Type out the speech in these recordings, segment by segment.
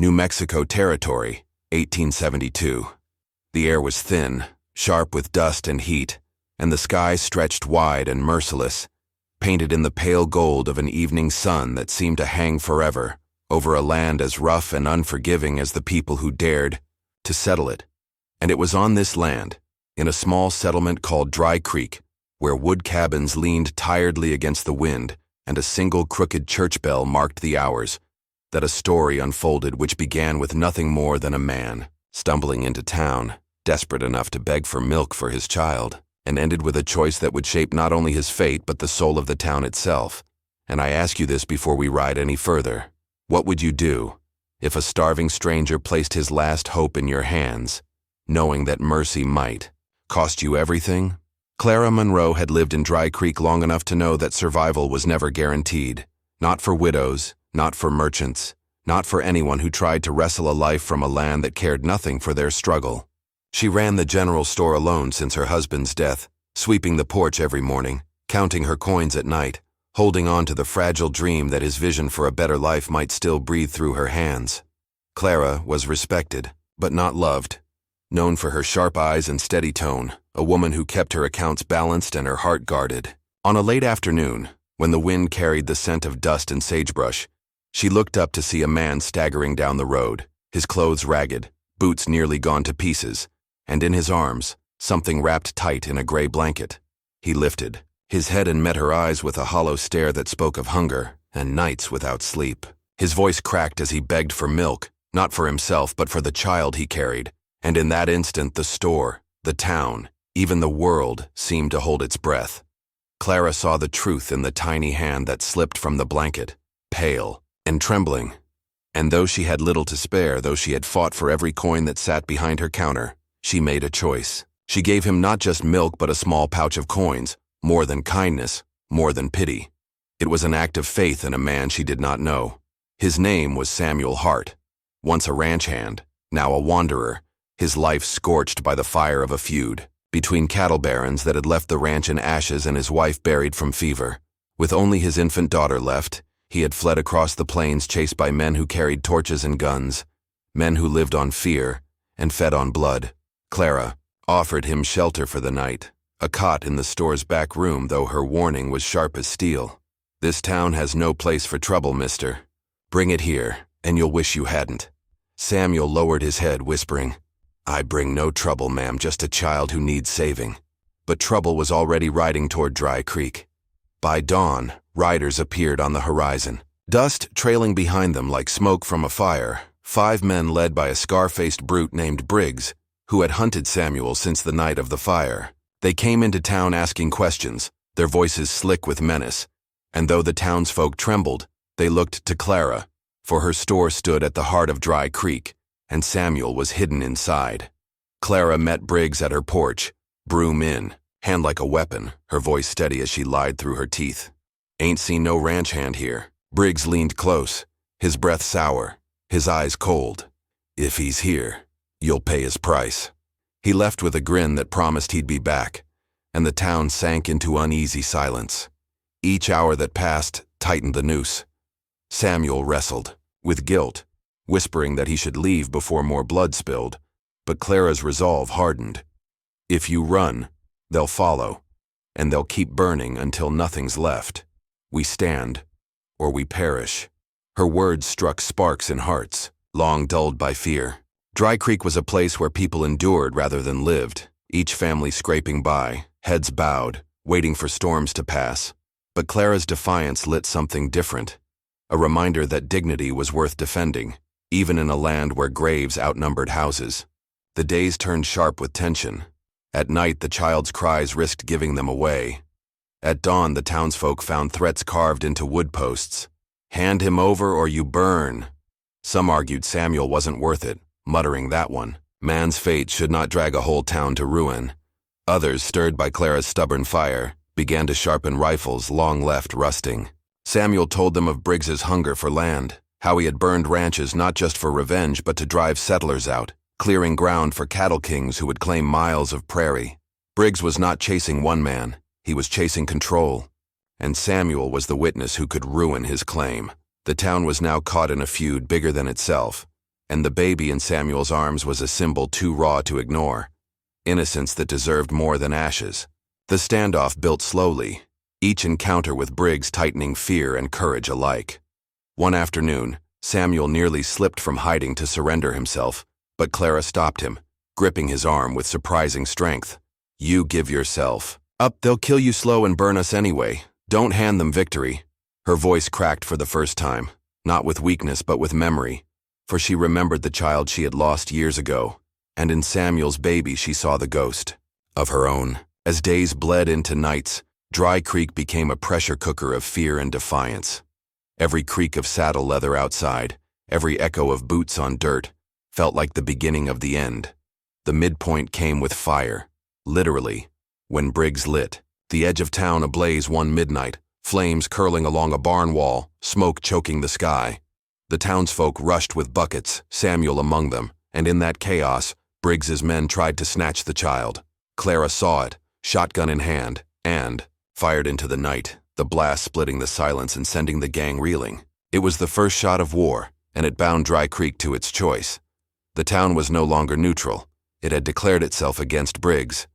New Mexico Territory, 1872. The air was thin, sharp with dust and heat, and the sky stretched wide and merciless, painted in the pale gold of an evening sun that seemed to hang forever over a land as rough and unforgiving as the people who dared to settle it. And it was on this land, in a small settlement called Dry Creek, where wood cabins leaned tiredly against the wind and a single crooked church bell marked the hours, that a story unfolded which began with nothing more than a man stumbling into town, desperate enough to beg for milk for his child, and ended with a choice that would shape not only his fate but the soul of the town itself. And I ask you this before we ride any further. What would you do if a starving stranger placed his last hope in your hands, knowing that mercy might cost you everything? Clara Monroe had lived in Dry Creek long enough to know that survival was never guaranteed, not for widows, not for merchants, not for anyone who tried to wrestle a life from a land that cared nothing for their struggle. She ran the general store alone since her husband's death, sweeping the porch every morning, counting her coins at night, holding on to the fragile dream that his vision for a better life might still breathe through her hands. Clara was respected, but not loved. Known for her sharp eyes and steady tone, a woman who kept her accounts balanced and her heart guarded. On a late afternoon, when the wind carried the scent of dust and sagebrush, she looked up to see a man staggering down the road, his clothes ragged, boots nearly gone to pieces, and in his arms, something wrapped tight in a gray blanket. He lifted his head and met her eyes with a hollow stare that spoke of hunger and nights without sleep. His voice cracked as he begged for milk, not for himself but for the child he carried, and in that instant the store, the town, even the world seemed to hold its breath. Clara saw the truth in the tiny hand that slipped from the blanket, pale and trembling. And though she had little to spare, though she had fought for every coin that sat behind her counter, she made a choice. She gave him not just milk but a small pouch of coins, more than kindness, more than pity. It was an act of faith in a man she did not know. His name was Samuel Hart, once a ranch hand, now a wanderer, his life scorched by the fire of a feud between cattle barons that had left the ranch in ashes and his wife buried from fever. With only his infant daughter left, he had fled across the plains chased by men who carried torches and guns, men who lived on fear and fed on blood. Clara offered him shelter for the night, a cot in the store's back room, though her warning was sharp as steel. "This town has no place for trouble, mister. Bring it here, and you'll wish you hadn't." Samuel lowered his head, whispering, "I bring no trouble, ma'am, just a child who needs saving." But trouble was already riding toward Dry Creek. By dawn, riders appeared on the horizon, dust trailing behind them like smoke from a fire. 5 men led by a scar-faced brute named Briggs, who had hunted Samuel since the night of the fire. They came into town asking questions, their voices slick with menace, and though the townsfolk trembled, they looked to Clara, for her store stood at the heart of Dry Creek, and Samuel was hidden inside. Clara met Briggs at her porch, broom in, hand like a weapon, her voice steady as she lied through her teeth. "Ain't seen no ranch hand here." Briggs leaned close, his breath sour, his eyes cold. "If he's here, you'll pay his price." He left with a grin that promised he'd be back, and the town sank into uneasy silence. Each hour that passed tightened the noose. Samuel wrestled with guilt, whispering that he should leave before more blood spilled, but Clara's resolve hardened. "If you run, they'll follow, and they'll keep burning until nothing's left. We stand, or we perish." Her words struck sparks in hearts, long dulled by fear. Dry Creek was a place where people endured rather than lived, each family scraping by, heads bowed, waiting for storms to pass. But Clara's defiance lit something different, a reminder that dignity was worth defending, even in a land where graves outnumbered houses. The days turned sharp with tension. At night, the child's cries risked giving them away. At dawn, the townsfolk found threats carved into wood posts. "Hand him over or you burn." Some argued Samuel wasn't worth it, muttering that one. Man's fate should not drag a whole town to ruin. Others, stirred by Clara's stubborn fire, began to sharpen rifles long left rusting. Samuel told them of Briggs's hunger for land, how he had burned ranches not just for revenge but to drive settlers out, clearing ground for cattle kings who would claim miles of prairie. Briggs was not chasing one man, he was chasing control. And Samuel was the witness who could ruin his claim. The town was now caught in a feud bigger than itself, and the baby in Samuel's arms was a symbol too raw to ignore. Innocence that deserved more than ashes. The standoff built slowly, each encounter with Briggs tightening fear and courage alike. One afternoon, Samuel nearly slipped from hiding to surrender himself, but Clara stopped him, gripping his arm with surprising strength. "You give yourself up, they'll kill you slow and burn us anyway. Don't hand them victory." Her voice cracked for the first time, not with weakness but with memory, for she remembered the child she had lost years ago, and in Samuel's baby she saw the ghost of her own. As days bled into nights, Dry Creek became a pressure cooker of fear and defiance. Every creak of saddle leather outside, every echo of boots on dirt, felt like the beginning of the end. The midpoint came with fire, literally, when Briggs lit. The edge of town ablaze one midnight, flames curling along a barn wall, smoke choking the sky. The townsfolk rushed with buckets, Samuel among them, and in that chaos, Briggs's men tried to snatch the child. Clara saw it, shotgun in hand, and fired into the night, the blast splitting the silence and sending the gang reeling. It was the first shot of war, and it bound Dry Creek to its choice. The town was no longer neutral. It had declared itself against Briggs.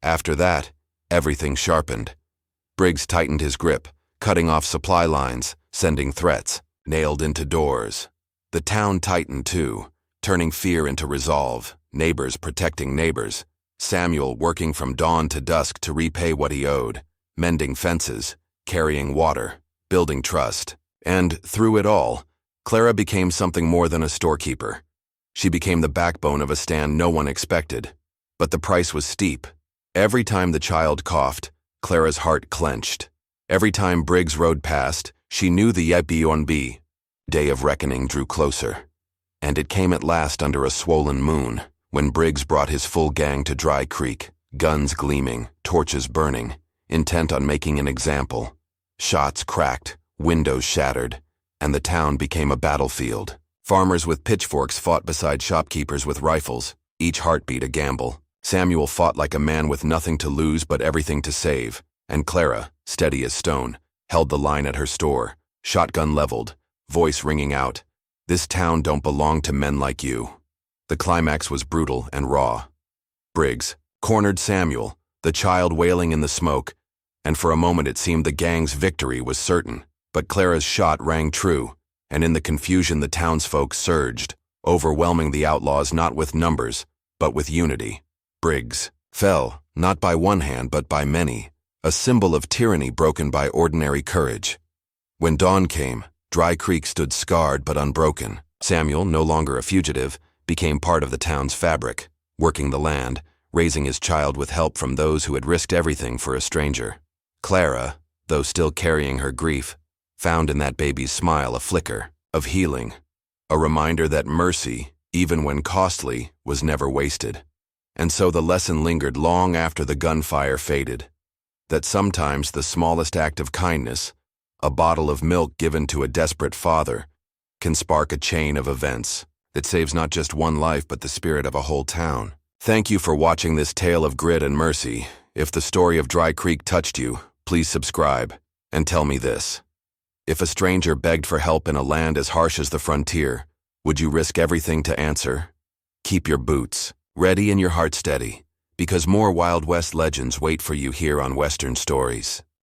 After that, everything sharpened. Briggs tightened his grip, cutting off supply lines, sending threats, nailed into doors. The town tightened too, turning fear into resolve, neighbors protecting neighbors. Samuel working from dawn to dusk to repay what he owed, mending fences, carrying water, building trust. And through it all, Clara became something more than a storekeeper. She became the backbone of a stand no one expected. But the price was steep. Every time the child coughed, Clara's heart clenched. Every time Briggs rode past, she knew the Yep-on-B day of reckoning drew closer. And it came at last under a swollen moon, when Briggs brought his full gang to Dry Creek, guns gleaming, torches burning, intent on making an example. Shots cracked, windows shattered, and the town became a battlefield. Farmers with pitchforks fought beside shopkeepers with rifles, each heartbeat a gamble. Samuel fought like a man with nothing to lose but everything to save, and Clara, steady as stone, held the line at her store, shotgun leveled, voice ringing out, "This town don't belong to men like you." The climax was brutal and raw. Briggs cornered Samuel, the child wailing in the smoke, and for a moment it seemed the gang's victory was certain. But Clara's shot rang true, and in the confusion the townsfolk surged, overwhelming the outlaws not with numbers, but with unity. Briggs fell, not by one hand but by many, a symbol of tyranny broken by ordinary courage. When dawn came, Dry Creek stood scarred but unbroken. Samuel, no longer a fugitive, became part of the town's fabric, working the land, raising his child with help from those who had risked everything for a stranger. Clara, though still carrying her grief, found in that baby's smile a flicker of healing, a reminder that mercy, even when costly, was never wasted. And so the lesson lingered long after the gunfire faded, that sometimes the smallest act of kindness, a bottle of milk given to a desperate father, can spark a chain of events that saves not just one life but the spirit of a whole town. Thank you for watching this tale of grit and mercy. If the story of Dry Creek touched you, please subscribe, and tell me this. If a stranger begged for help in a land as harsh as the frontier, would you risk everything to answer? Keep your boots ready and your heart steady, because more Wild West legends wait for you here on Western Stories.